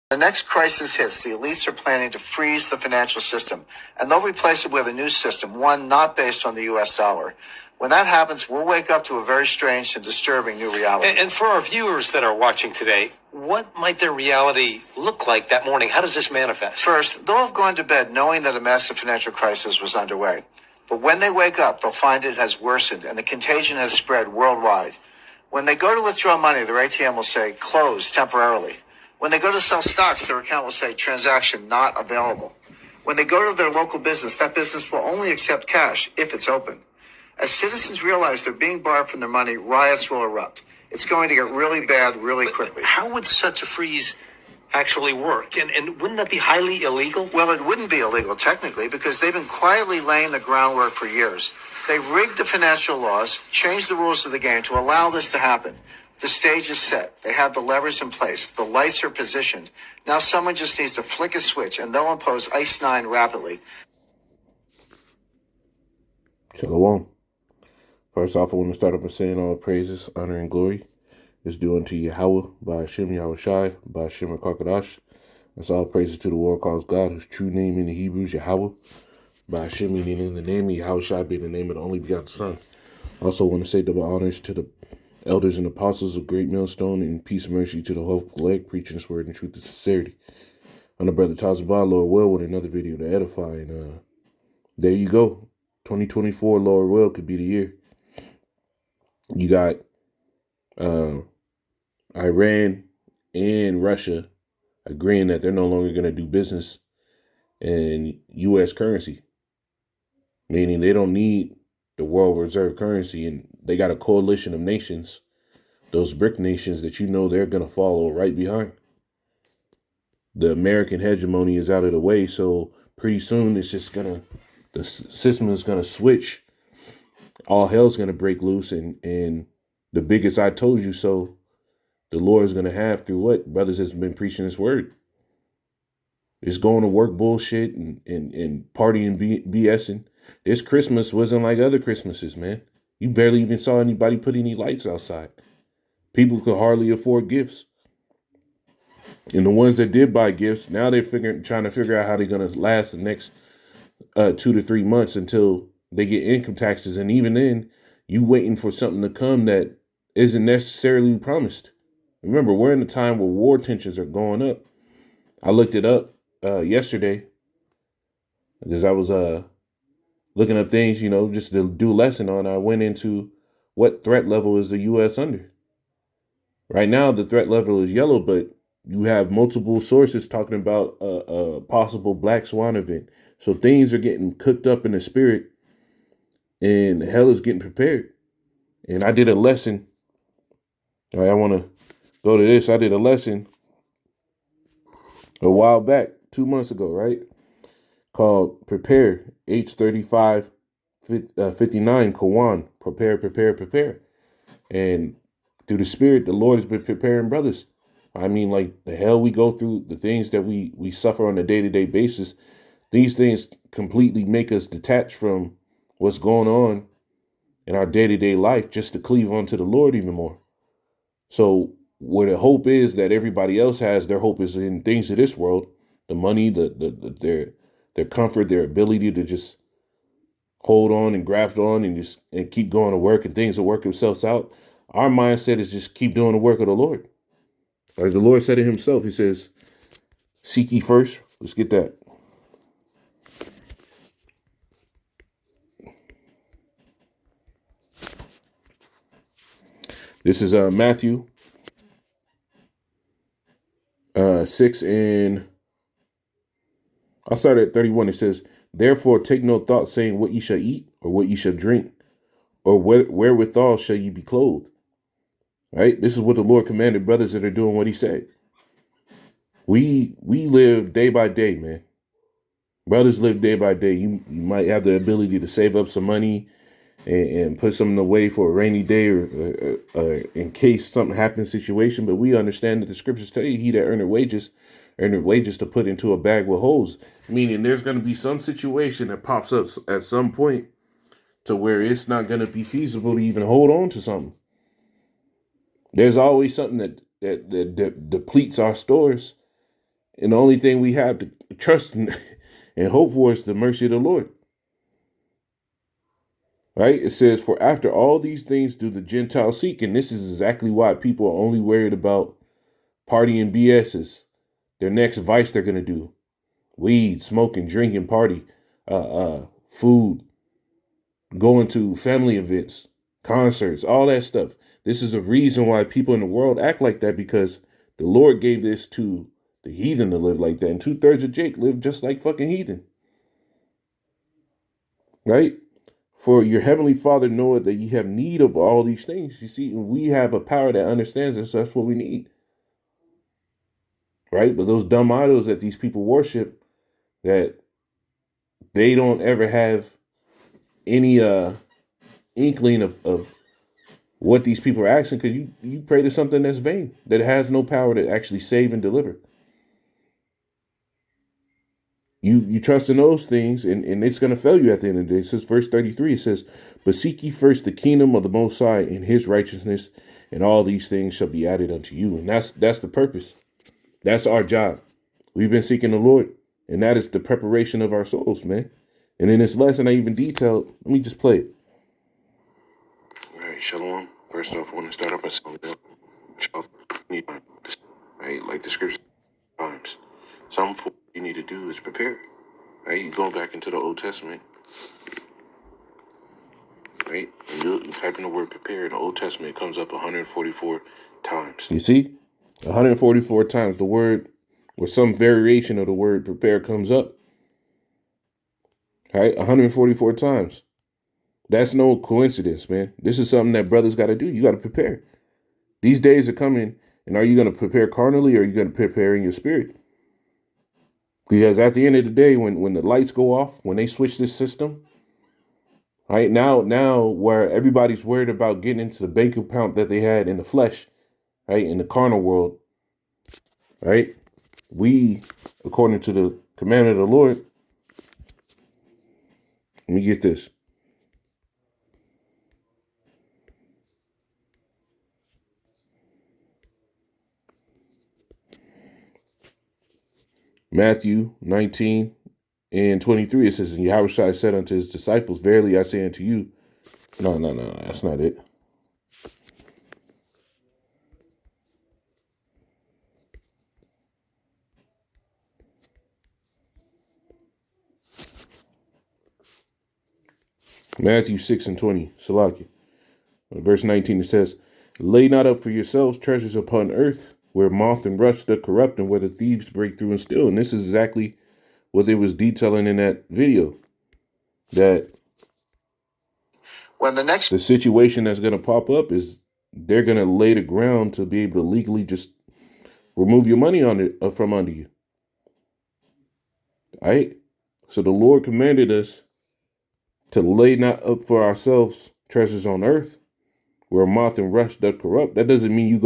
The next crisis hits, the elites are planning to freeze the financial system, and they'll replace it with a new system, one not based on the U.S. dollar. When that happens, we'll wake up to a very strange and disturbing new reality. And for our viewers that are watching today, what might their reality look like that morning? How does this manifest? First, they'll have gone to bed knowing that a massive financial crisis was underway. But when they wake up, they'll find it has worsened and the contagion has spread worldwide. When they go to withdraw money, their ATM will say, closed temporarily. When they go to sell stocks, their account will say, transaction not available. When they go to their local business, that business will only accept cash if it's open. As citizens realize they're being barred from their money, riots will erupt. It's going to get really bad really quickly. How would such a freeze actually work? And wouldn't that be highly illegal? Well, it wouldn't be illegal technically because they've been quietly laying the groundwork for years. They rigged the financial laws, changed the rules of the game to allow this to happen. The stage is set. They have the levers in place. The lights are positioned. Now someone just needs to flick a switch and they'll impose Ice 9 rapidly. Shalom. First off, I want to start up by saying all praises, honor, and glory is due unto Yahweh, by Hashem Yahushai, by Hashem Kakadash. That's all praises to the one called God, whose true name in the Hebrew is Yahweh, by Hashem meaning in the name of Yahushai being the name of the only begotten Son. Also want to say double honors to the elders and apostles of Great Millstone, and peace and mercy to the hopeful elect, preaching this word in truth and sincerity. I'm the brother Tazabah, Lord Will, with another video to edify, and there you go. 2024, Lord Will, could be the year. You got Iran and Russia agreeing that they're no longer going to do business in U.S. currency, meaning they don't need the world reserve currency, and they got a coalition of nations, those BRIC nations that you know they're going to follow right behind. The American hegemony is out of the way, so pretty soon it's just the system is going to switch. All hell's going to break loose, and the biggest I told you so the Lord is going to have through what? Brothers has been preaching this word. It's going to work bullshit and partying BSing. This Christmas wasn't like other Christmases, man. You barely even saw anybody put any lights outside. People could hardly afford gifts. And the ones that did buy gifts, now they're trying to figure out how they're going to last the next 2 to 3 months until they get income taxes. And even then, you waiting for something to come that isn't necessarily promised. Remember, we're in a time where war tensions are going up. I looked it up yesterday because I was looking up things, just to do a lesson on. I went into what threat level is the U.S. under. Right now, the threat level is yellow, but you have multiple sources talking about a possible black swan event. So things are getting cooked up in the spirit, and hell is getting prepared. And I did a lesson. All right, I want to go to this. I did a lesson a while back, 2 months ago, right? Called Prepare, H3559, Kawan. Prepare, prepare, prepare. And through the spirit, the Lord has been preparing brothers. I mean, like the hell we go through, the things that we suffer on a day-to-day basis, these things completely make us detached from what's going on in our day-to-day life just to cleave onto the Lord even more. So where the hope is that everybody else has, their hope is in things of this world, the money, their comfort, their ability to just hold on and graft on and keep going to work, and things will work themselves out. Our mindset is just keep doing the work of the Lord. Like the Lord said it himself, he says, seek ye first. Let's get that. This is Matthew 6, and I'll start at 31. It says, therefore take no thought, saying what ye shall eat, or what ye shall drink, or wherewithal shall ye be clothed. Right? This is what the Lord commanded brothers that are doing what he said. We live day by day, man. Brothers live day by day. You might have the ability to save up some money and put something away for a rainy day or in case something happens situation. But we understand that the scriptures tell you, he that earneth wages to put into a bag with holes. Meaning there's going to be some situation that pops up at some point to where it's not going to be feasible to even hold on to something. There's always something that depletes our stores. And the only thing we have to trust and hope for is the mercy of the Lord. Right? It says, for after all these things do the Gentiles seek. And this is exactly why people are only worried about partying BS's. Their next vice they're going to do. Weed, smoking, drinking, party, food, going to family events, concerts, all that stuff. This is the reason why people in the world act like that, because the Lord gave this to the heathen to live like that. And 2/3 of Jake live just like fucking heathen. Right? For your heavenly Father knoweth that ye have need of all these things. You see, we have a power that understands us. That's what we need. Right? But those dumb idols that these people worship, that they don't ever have any inkling of what these people are asking, because you pray to something that's vain, that has no power to actually save and deliver. You trust in those things, and it's going to fail you at the end of the day. It says, verse 33, it says, but seek ye first the kingdom of the Most High and his righteousness, and all these things shall be added unto you. And that's the purpose. That's our job. We've been seeking the Lord, and that is the preparation of our souls, man. And in this lesson, I even detailed, let me just play it. All right, shalom. First off, I want to start off by saying, right, like the scripture times. Something you need to do is prepare. Right, you go back into the Old Testament, right, and you type in the word prepare in the Old Testament, it comes up 144 times. You see, 144 times the word, or some variation of the word prepare, comes up. Right, 144 times. That's no coincidence, man. This is something that brothers got to do. You got to prepare. These days are coming, and are you going to prepare carnally, or are you going to prepare in your spirit? Because at the end of the day, when the lights go off, when they switch this system, right now where everybody's worried about getting into the bank account that they had in the flesh, right, in the carnal world, right, we, according to the commandment of the Lord, let me get this. Matthew 19 and 23, it says, and Yahushua said unto his disciples, verily I say unto you, no, that's not it. Matthew 6 and 20, Salaki. Verse 19, it says, lay not up for yourselves treasures upon earth, where moth and rust doth corrupt, and where the thieves break through and steal. And this is exactly what they was detailing in that video, that When the next the situation that's going to pop up is they're going to lay the ground to be able to legally just remove your money on it from under you. All right? So the Lord commanded us to lay not up for ourselves treasures on earth, where moth and rust doth corrupt. That doesn't mean you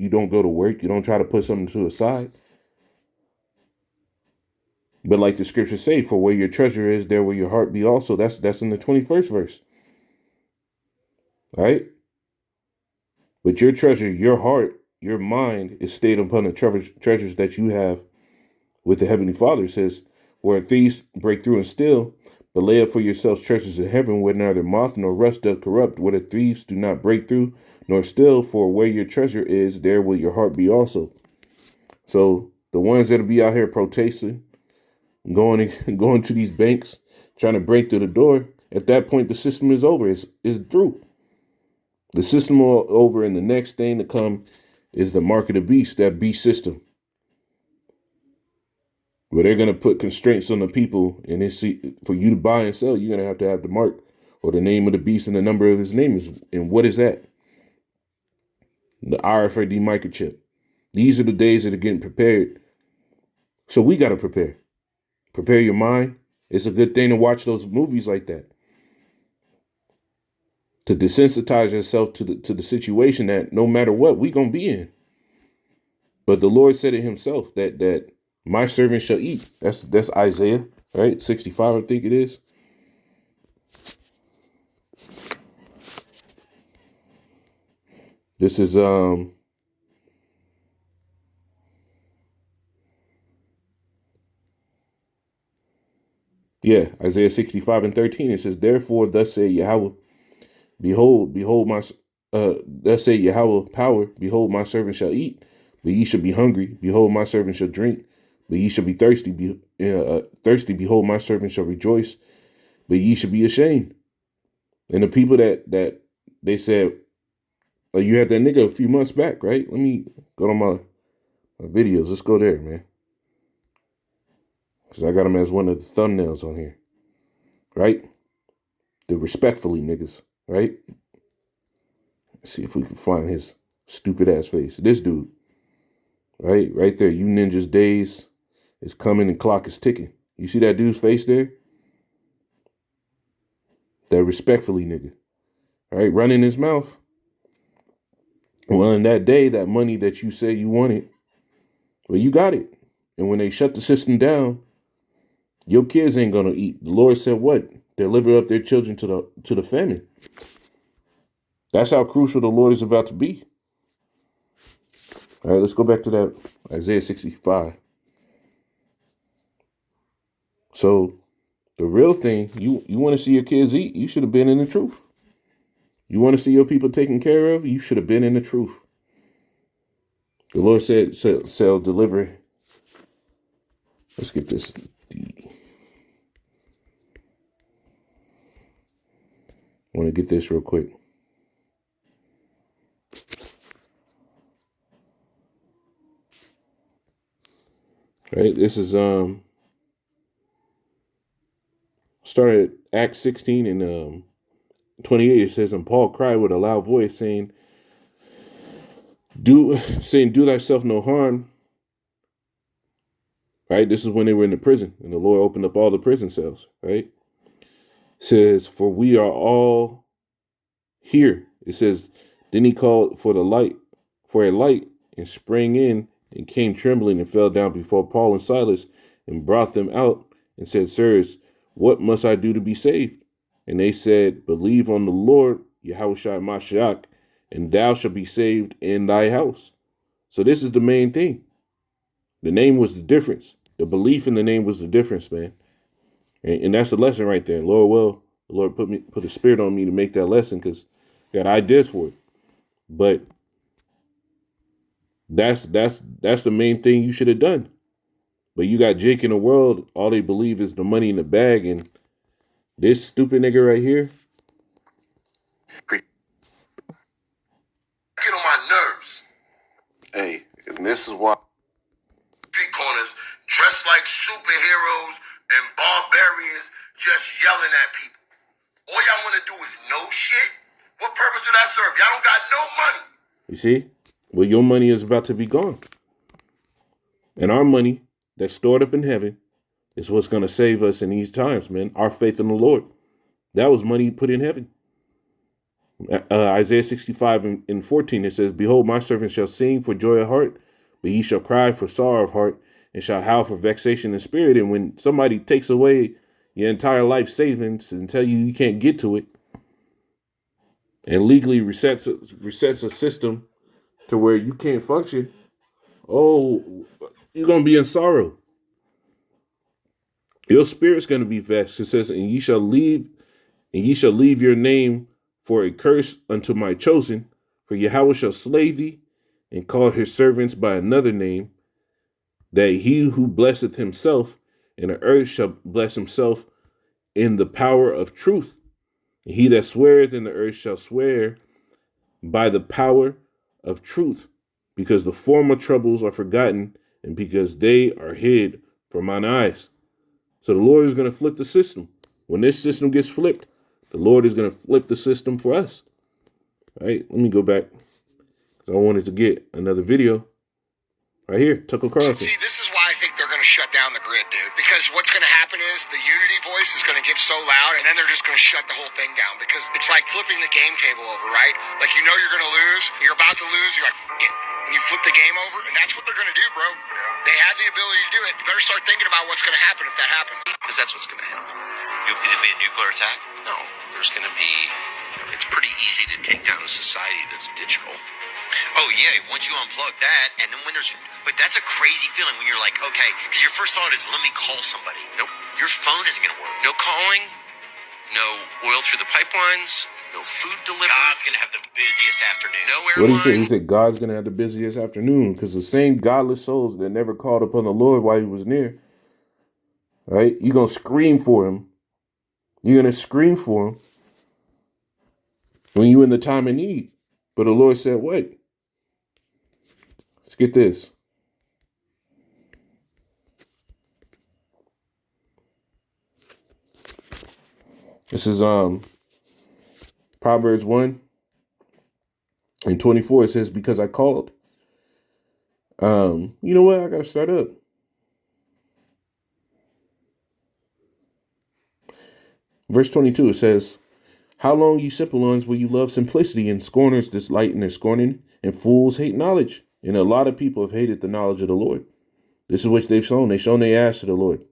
don't go to work. You don't try to put something to the side. But like the scriptures say, for where your treasure is, there will your heart be also. That's in the 21st verse. All right? But your treasure, your heart, your mind is stayed upon the treasures that you have with the Heavenly Father. It says, where thieves break through and steal, but lay up for yourselves treasures in heaven, where neither moth nor rust doth corrupt, where the thieves do not break through nor steal. For where your treasure is, there will your heart be also. So the ones that'll be out here protesting, going to these banks, trying to break through the door, at that point the system is over. It's through. The system over, and the next thing to come is the mark of the beast, that beast system, where they're going to put constraints on the people, and it's, for you to buy and sell, you're going to have the mark or the name of the beast and the number of his name. And what is that? The RFID microchip. These are the days that are getting prepared. So we got to prepare. Prepare your mind. It's a good thing to watch those movies like that, to desensitize yourself to the situation that no matter what, we going to be in. But the Lord said it himself, that my servant shall eat. That's Isaiah, right? 65, I think it is. This is Yeah, Isaiah 65:13. It says, therefore, thus say Yahweh, behold my, thus say Yahweh power, behold my servant shall eat, but ye shall be hungry. Behold my servant shall drink, but ye shall be thirsty. Thirsty, behold my servant shall rejoice, but ye shall be ashamed. And the people that they said, you had that nigga a few months back, right? Let me go to my videos. Let's go there, man. Because I got him as one of the thumbnails on here, right? The respectfully niggas, right? Let's see if we can find his stupid ass face. This dude, right there. You ninjas' days is coming and clock is ticking. You see that dude's face there? That respectfully nigga, right? Running his mouth. Well, in that day, that money that you say you wanted, well, you got it. And when they shut the system down, your kids ain't gonna eat. The Lord said what? Deliver up their children to the famine. That's how crucial the Lord is about to be. All right, let's go back to that Isaiah 65. So the real thing, you want to see your kids eat, you should have been in the truth. You want to see your people taken care of, you should have been in the truth. The Lord said, "Shall deliver." Let's get this. I want to get this real quick. Right, this is started Acts 16 and 28. It says, and Paul cried with a loud voice, saying, do thyself no harm. Right, this is when they were in the prison, and the Lord opened up all the prison cells. Right, it says, for we are all here. It says, then he called for a light, and sprang in and came trembling and fell down before Paul and Silas and brought them out and said, sirs, what must I do to be saved? And they said, believe on the Lord, Yahushua Mashiach, and thou shalt be saved in thy house. So this is the main thing. The name was the difference. The belief in the name was the difference, man. And that's the lesson right there. Lord, the Lord put a spirit on me to make that lesson because I got ideas for it. But that's the main thing you should have done. But you got Jake in the world, all they believe is the money in the bag, and this stupid nigga right here. Get on my nerves. Hey, and this is why street corners dressed like superheroes and barbarians just yelling at people. All y'all want to do is know shit. What purpose do that serve? Y'all don't got no money. You see? Well, your money is about to be gone. And our money that's stored up in heaven is what's going to save us in these times, man. Our faith in the Lord. That was money put in heaven. Isaiah 65 and 14, it says, behold, my servant shall sing for joy of heart, but ye shall cry for sorrow of heart, and shall howl for vexation in spirit. And when somebody takes away your entire life savings and tell you can't get to it, and legally resets a system to where you can't function, oh, you're going to be in sorrow. Your spirit's going to be vexed. It says, and ye shall leave your name for a curse unto my chosen, for Yahweh shall slay thee, and call his servants by another name, that he who blesseth himself in the earth shall bless himself in the power of truth. And he that sweareth in the earth shall swear by the power of truth, because the former troubles are forgotten, and because they are hid from mine eyes. So the Lord is going to flip the system. When this system gets flipped, the Lord is going to flip the system for us. All right, let me go back, because I wanted to get another video. Right here, Tucker Carlson. See, this is why I think they're going to shut down the grid, dude. Because what's going to happen is the Unity voice is going to get so loud, and then they're just going to shut the whole thing down. Because it's like flipping the game table over, right? Like, you know you're going to lose, you're about to lose, you're like, and you flip the game over, and that's what they're going to do, bro. They have the ability to do it. You better start thinking about what's going to happen if that happens. Because that's what's going to happen. There'll be a nuclear attack? No. There's going to be... It's pretty easy to take down a society that's digital. Oh, yeah, once you unplug that, and then when there's But that's a crazy feeling when you're like, okay, because your first thought is, let me call somebody. Nope. Your phone isn't going to work. No calling, no oil through the pipelines, no food delivery. God's going to have the busiest afternoon. No What did he say? airline. He said God's gonna have the busiest afternoon because the same godless souls that never called upon the Lord while he was near, right? You're gonna scream for him. You're gonna scream for him when you in the time of need. But the Lord said, what? Let's get this. This is Proverbs 1:24. It says, because I called. You know what? I gotta start up. Verse 22, it says, how long, you simple ones, will you love simplicity, and scorners delight in their scorning, and fools hate knowledge? And a lot of people have hated the knowledge of the Lord. This is what they've shown. They've shown their ass to the Lord.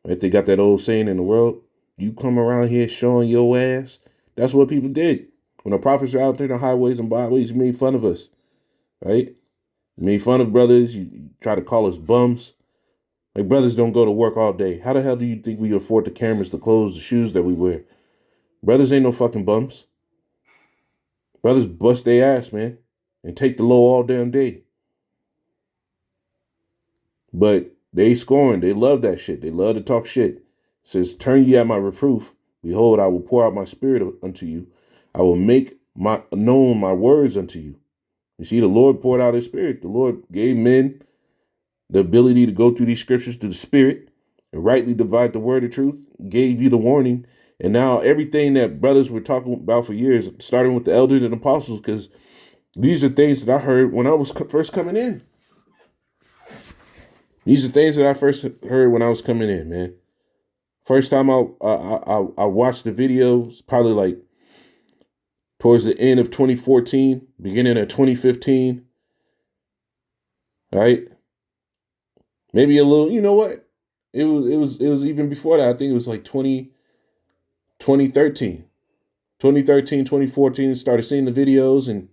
Right? They got that old saying in the world, you come around here showing your ass. That's what people did. When the prophets are out there in the highways and byways, you made fun of us. Right? You made fun of brothers. You try to call us bums. Like, brothers don't go to work all day. How the hell do you think we afford the cameras, the clothes, the shoes that we wear? Brothers ain't no fucking bums. Brothers bust their ass, man, and take the low all damn day. But they scorn. They love that shit. They love to talk shit. It says, turn ye at my reproof. Behold, I will pour out my spirit unto you. I will make known my words unto you. You see, the Lord poured out his spirit. The Lord gave men the ability to go through these scriptures through the spirit and rightly divide the word of truth, gave you the warning. And now everything that brothers were talking about for years, starting with the elders and apostles, because these are things that I heard when I was first coming in. These are things that I first heard when I was coming in, man. First time I watched the videos, probably like towards the end of 2014, beginning of 2015. Right? Maybe a little, you know what? It was even before that. I think it was like 2013, 2014, started seeing the videos, and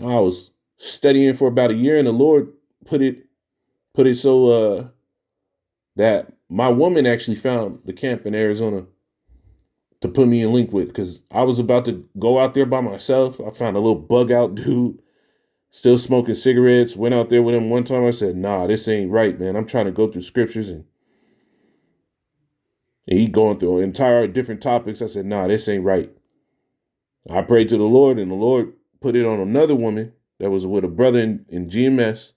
I was studying for about a year, and the Lord put it so that my woman actually found the camp in Arizona to put me in link with, because I was about to go out there by myself. I found a little bug out dude still smoking cigarettes, went out there with him one time. I said, nah, this ain't right, man. I'm trying to go through scriptures, and he going through entire different topics. I said, nah, this ain't right. I prayed to the Lord, and the Lord put it on another woman that was with a brother in GMS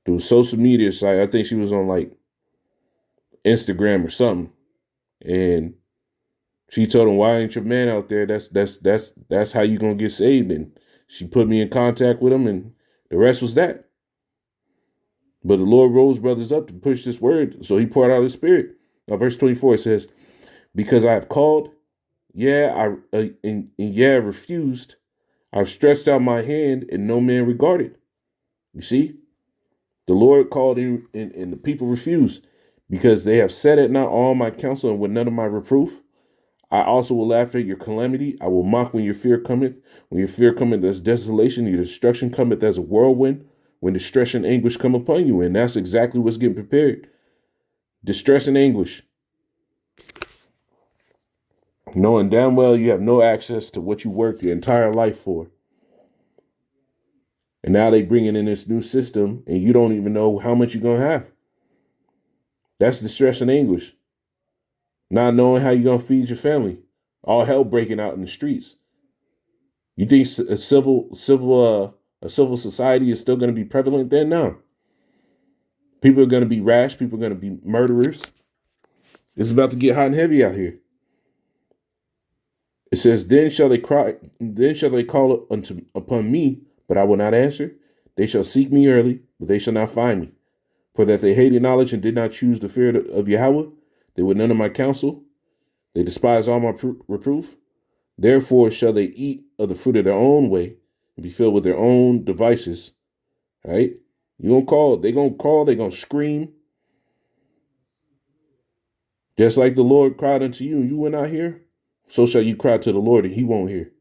through social media site. I think she was on like Instagram or something. And she told him, why ain't your man out there? That's how you gonna get saved. And she put me in contact with him, and the rest was that. But the Lord rose brothers up to push this word, so he poured out his spirit. Now, verse 24, it says, because I have called, refused. I've stretched out my hand, and no man regarded. You see, the Lord called and the people refused, because they have said it not all my counsel, and with none of my reproof. I also will laugh at your calamity. I will mock when your fear cometh. When your fear cometh as desolation, your destruction cometh as a whirlwind. When distress and anguish come upon you. And that's exactly what's getting prepared. Distress and anguish. Knowing damn well you have no access to what you worked your entire life for. And now they bring it in this new system, and you don't even know how much you're going to have. That's distress and anguish. Not knowing how you're going to feed your family. All hell breaking out in the streets. You think a civil society is still going to be prevalent then? No. People are going to be rash. People are going to be murderers. It's about to get hot and heavy out here. It says, then shall they cry, then shall they call upon me, but I will not answer. They shall seek me early, but they shall not find me. For that they hated knowledge and did not choose the fear of Yahweh, they would none of my counsel. They despise all my reproof. Therefore shall they eat of the fruit of their own way and be filled with their own devices. Right? They're going to call, they're going to scream. Just like the Lord cried unto you, and you will not hear, so shall you cry to the Lord, and he won't hear.